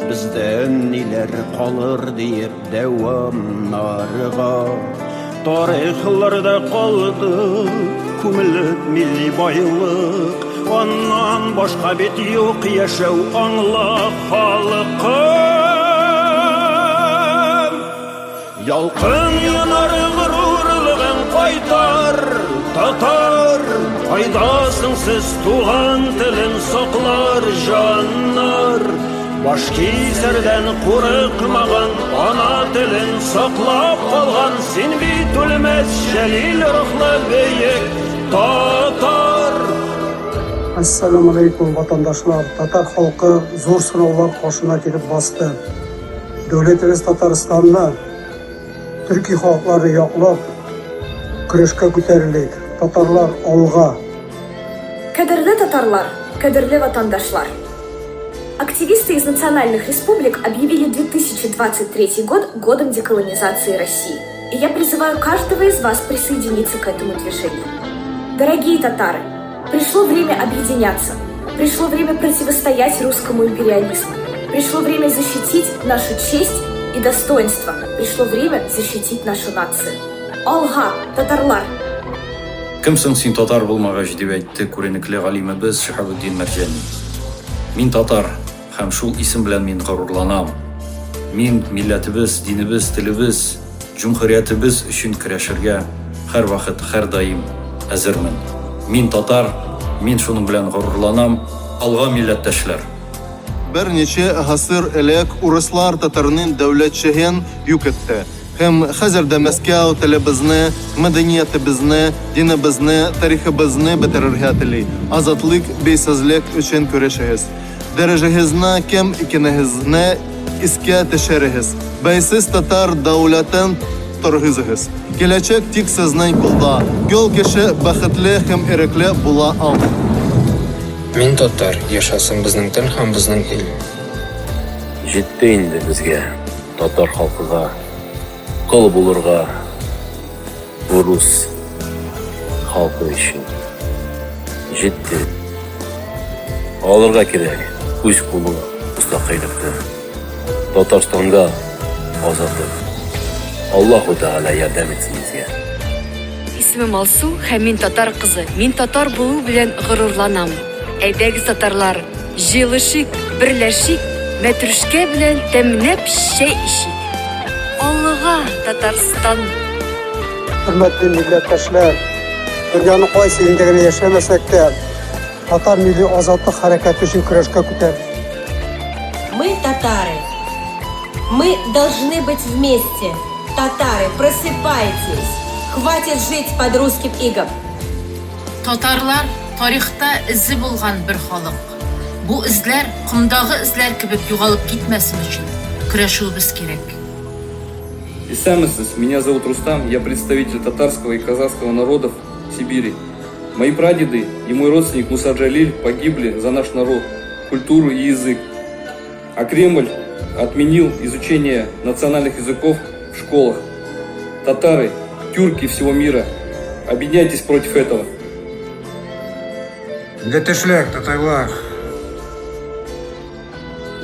Bizden neler kalır deyip devamlarıga. Tarihlarda kaldı kumillik milli baylık. Ondan başka bit yok yaşav anla halkım. Yalqın yanar gururluğun kaytar Tatar. Faydasın siz tuğan tilin saklar canlar. Başkislerden kurıkmağın ana tilin saklap kalgan sen bit ölmez şelil ruhlu büyük Tatar. Assalamu alaikum vatandaşlar. Tatar halkı zor sınavlar karşına gelip bastı. Devletimiz Tataristan'da Türkiye halkları yaklap kırışka götürüldü. Tatarlar alga. Кадерлі татарлар, кадерлі vatandaşlar. Активисты из национальных республик объявили 2023 год годом деколонизации России. И я призываю каждого из вас присоединиться к этому движению. Дорогие татары, пришло время объединяться. Пришло время противостоять русскому империализму. Пришло время защитить нашу честь и достоинство. Пришло время защитить нашу нацию. Алга, татарлар! Кімсің сен татар болмағаш деп айтты көренеклі ғалимыбыз Шихабуддин Маржани. Мен татар, һәм шул исем белән мин горурланам. Мин милләтебез, динебез, телебез, җумһуриятебез өчен көрәшергә һәр вакыт, һәр даим әзермен. Мин татар, мин шуның белән горурланам. Алга милләттәшләр. Берничә гасыр элек урыслар татарның дәүләтчеген юк итте. Һәм хәзердә Мәскәү телебезне, мәдәниятебезне, динебезне, тарихыбызны бетерергә тели. Азатлык, бейсезлек өчен көрәшәгез. Дәрәҗәгезне кем икәнегезне искә төшерегез. Бәйсез татар дәүләтен торгызыгыз. Киләчәк тик сезнең кулда. Гөл кеше бәхетле һәм ирекле була алмый. Мин татар, яшасын безнең тел һәм безнең ил. Җитте инде безгә, татар халкыга, кол булырга, урыс халкы өчен. Җитте. Алырга кирәк, үз кулы, мустакыйлыкты. Татарстанда азатлык. Аллаһу Тәгалә ярдәм итсен безгә. Исмем Алсу һәм мин татар кызы. Мин татар булу белән горурланам. Әйдәгез татарлар, җыелышыйк, берләшик, мәтрүшкә белән тәмләп чәй ичик. Аллага Татарстан. Hürmetli milletteşler, dünyanın qaysı yerinde yaşamasak da Tatar Milli Azatlık Harekatı için kürəşkə көтәрdik. Мы татары. Мы должны быть вместе. Татары, просыпайтесь. Хватит жить под русским игом. Татарлар тарихта изе булган бер халык. Бу изләр кымдагы изләр кебек югалып китмәсен өчен көрәшүбез кирәк. Исәмесез, меня зовут Рустам, я представитель татарского и казахского народов Сибири. Мои прадеды и мой родственник Муса Джалиль погибли за наш народ, культуру и язык. А Кремль отменил изучение национальных языков в школах. Татары, тюрки всего мира, объединяйтесь против этого. Милләттәшләр, татарлар.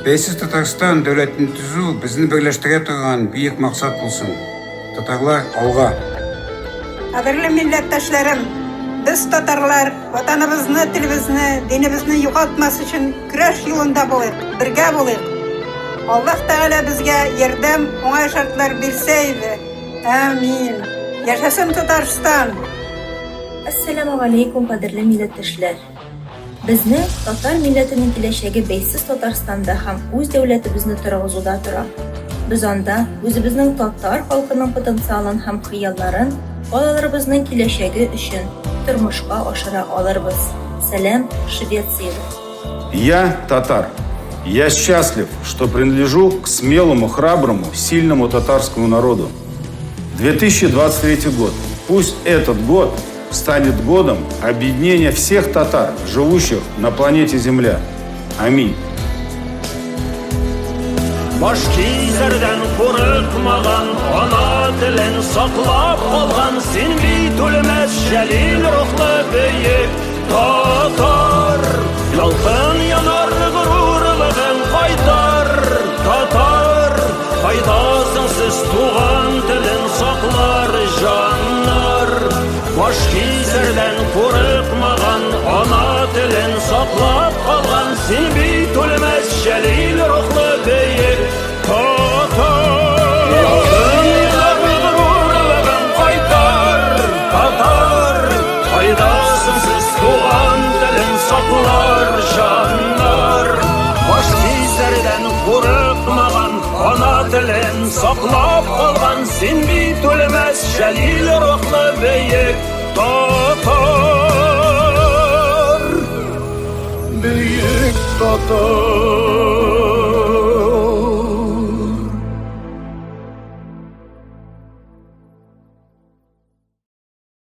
Бәйсез Татарстан дәүләтен төзү безне берләштерә торган бөек максат булсын. Татарлар алга. Кадерле милләттәшләрем, без татарлар ватаныбызны, телебезне, динебезне югалтмас өчен көрәш юлында булыйк, бергә булыйк. Аллаһ Тәгалә безгә ярдәм, уңай шартлар бирсә иде. Амин. Яшасын Татарстан. Ассаламу алейкум, кадерлі милләттәшләр. Безне татар милләтенең киләчәге бәйсез Татарстанда һәм үз дәүләтебезне торгызуда тора. Без анда үзебезнең татар халкының потенциалын һәм хыялларын балаларыбызның киләчәге өчен тормышка ашыра алырбыз. Сәлам, Швеция. Я татар. Я счастлив, что принадлежу к смелому, храброму, сильному татарскому народу. 2023 год. Пусть этот год станет годом объединения всех татар, живущих на планете Земля. Аминь. Başkizlerden korkmagan, ana dilin saklap kalgan, sen bit ölmez şelil ruhlu büyük Tatar. Yalqın yanar gururluğun kaytar, kimsesiz tuğan tilin saklar canlar. Baş kiyserden korkmagan ana tilin saklap kalgan sen bit ölmez şelil ruhlu beyik Tatar. Yollarını gururlagan kaytar Tatar. Faydasın siz tuğan tilin saklar canlar. Baş kiyserden korkmagan ana tilin saklap kalgan sen bit ölmez şelil ruhlu beyik Tatar. Büyük Tatar.